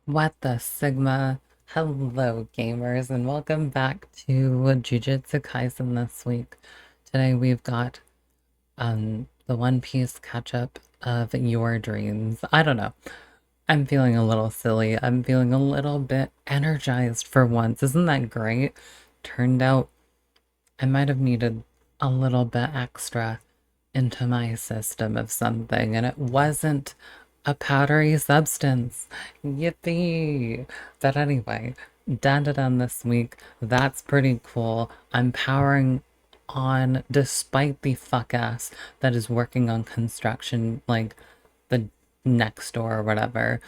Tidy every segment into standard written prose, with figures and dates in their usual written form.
What the Sigma? Hello, gamers, and welcome back to Jujutsu Kaisen this week. Today we've got the One Piece catch up of Your Dreams. I don't know. I'm feeling a little silly. I'm feeling a little bit energized for once. Isn't that great? Turned out I might have needed a little bit extra into my system of something, and it wasn't a powdery substance. Yippee! But anyway, Dandadan this week, that's pretty cool. I'm powering on despite the fuck ass that is working on construction, like the next door or whatever.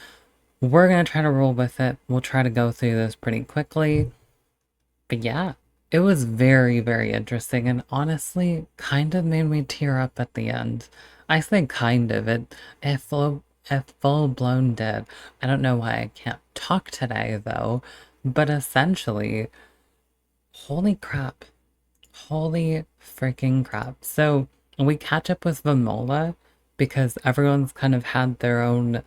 We're gonna try to roll with it. We'll try to go through this pretty quickly. But yeah, it was very, very interesting and honestly kind of made me tear up at the end. I say kind of, it full blown did. I don't know why I can't talk today though, but essentially, holy crap. Holy freaking crap. So we catch up with Vamola because everyone's kind of had their own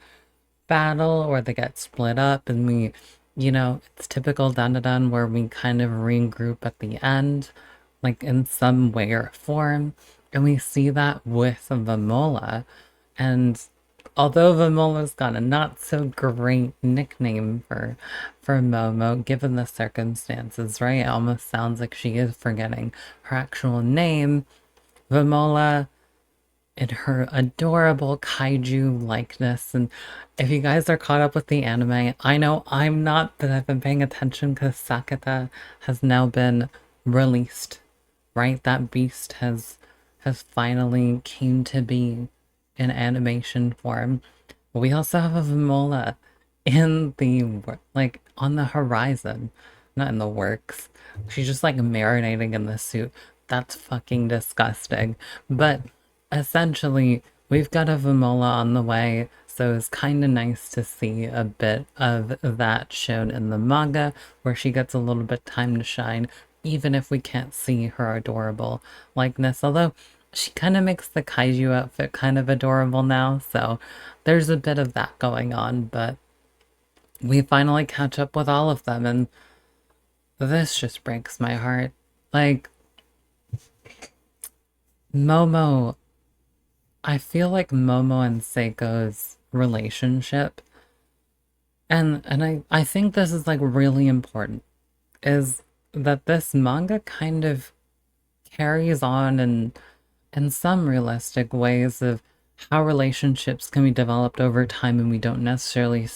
battle or they get split up and it's typical Dandadan where we kind of regroup at the end, like in some way or form. And we see that with Vamola. And although Vamola's got a not so great nickname for Momo, given the circumstances, right? It almost sounds like she is forgetting her actual name. Vamola in her adorable kaiju likeness. And if you guys are caught up with the anime, I know I'm not, but I've been paying attention because Sakata has now been released, right? That beast has finally came to be in animation form. We also have a Vamola in like on the horizon, not in the works. She's just like marinating in the suit. That's fucking disgusting. But essentially, we've got a Vamola on the way, so it's kind of nice to see a bit of that shown in the manga, where she gets a little bit time to shine, even if we can't see her adorable likeness. Although she kind of makes the kaiju outfit kind of adorable now, so there's a bit of that going on, but we finally catch up with all of them, and this just breaks my heart. Like, Momo, I feel like Momo and Seiko's relationship, and I think this is like really important, is that this manga kind of carries on in some realistic ways of how relationships can be developed over time and we don't necessarily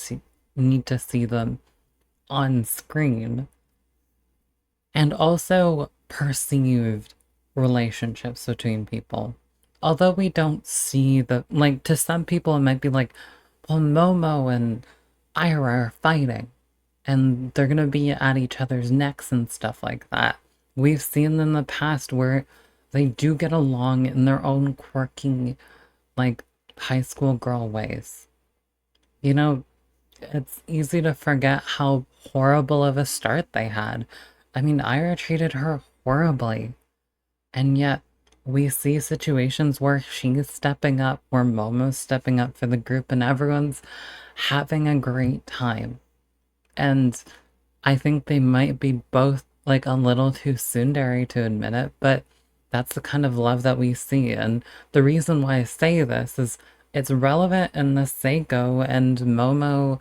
need to see them on screen. And also perceived relationships between people. Although we don't see like, to some people, it might be like, well, Momo and Aira are fighting and they're gonna be at each other's necks and stuff like that. We've seen in the past where they do get along in their own quirky, like, high school girl ways. You know, it's easy to forget how horrible of a start they had. I mean, Ira treated her horribly, and yet we see situations where she's stepping up, where Momo's stepping up for the group, and everyone's having a great time. And I think they might be both like a little too tsundere to admit it, but that's the kind of love that we see. And the reason why I say this is it's relevant in the Seiko and Momo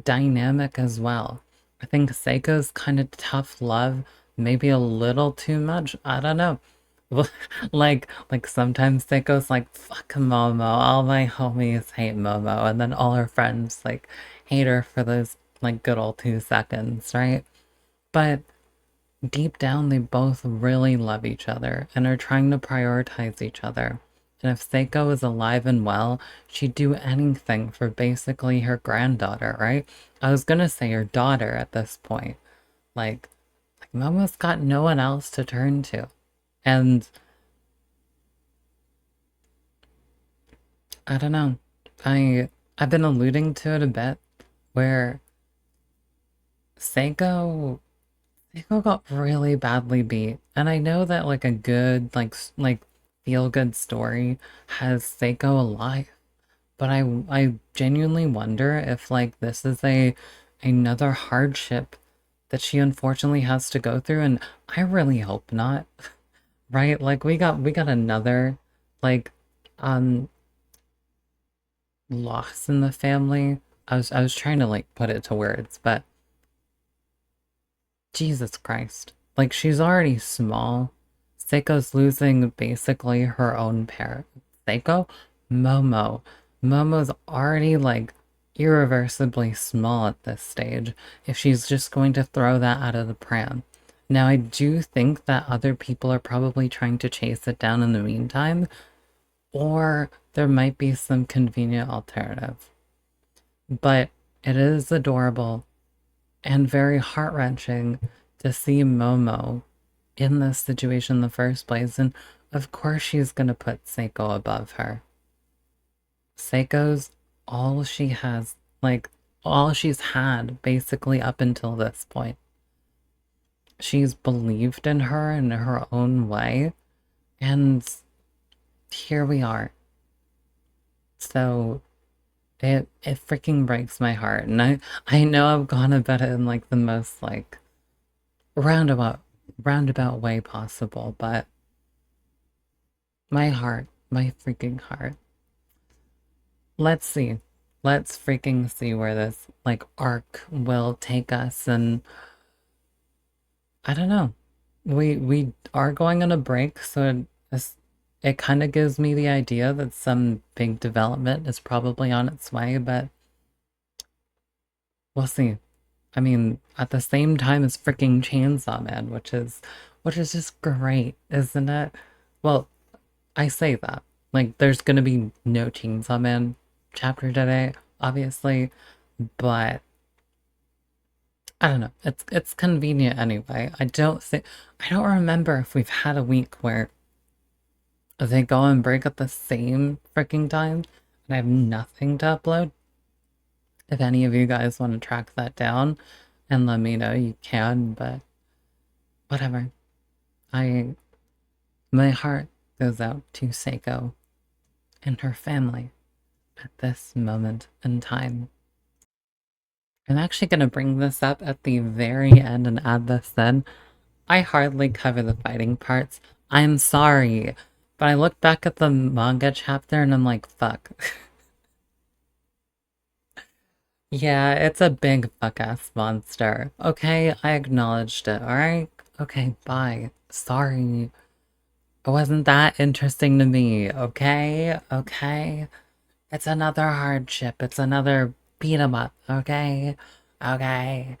dynamic as well. I think Seiko's kind of tough love, maybe a little too much. I don't know. Like sometimes Seiko's like, fuck Momo, all my homies hate Momo, and then all her friends like hate her for those like good old 2 seconds, right? But deep down, they both really love each other and are trying to prioritize each other. And if Seiko is alive and well, she'd do anything for basically her granddaughter, right? I was gonna say her daughter at this point. Like Momo's got no one else to turn to. And I don't know. I've been alluding to it a bit where Seiko Seiko got really badly beat. And I know that like a good like feel good story has Seiko alive. But I genuinely wonder if like this is a another hardship that she unfortunately has to go through, and I really hope not. Right? Like we got another like um loss in the family. I was trying to like put it to words, but Jesus Christ. Like she's already small. Seiko's losing basically her own parent. Seiko? Momo. Momo's already like irreversibly small at this stage if she's just going to throw that out of the pram. Now, I do think that other people are probably trying to chase it down in the meantime, or there might be some convenient alternative. But it is adorable and very heart-wrenching to see Momo in this situation in the first place, and of course she's gonna put Seiko above her. Seiko's all she has, like, all she's had basically up until this point. She's believed in her in her own way, and here we are. So it freaking breaks my heart, and I know I've gone about it in like the most like roundabout roundabout way possible, but my heart, my freaking heart. Let's see. Let's freaking see where this like arc will take us, and I don't know. We are going on a break, so it kind of gives me the idea that some big development is probably on its way, but we'll see. I mean, at the same time as freaking Chainsaw Man, which is just great, isn't it? Well, I say that. Like, there's gonna be no Chainsaw Man chapter today, obviously, but I don't know. It's convenient anyway. I don't remember if we've had a week where they go and break at the same freaking time and I have nothing to upload. If any of you guys want to track that down and let me know, you can, but whatever. I My heart goes out to Seiko and her family at this moment in time. I'm actually going to bring this up at the very end and add this in. I hardly cover the fighting parts. I'm sorry, but I look back at the manga chapter and I'm like, fuck. Yeah, it's a big fuck-ass monster. Okay, I acknowledged it, alright? Okay, bye. Sorry. It wasn't that interesting to me, okay? Okay? It's another hardship. It's another beat 'em up, okay? Okay.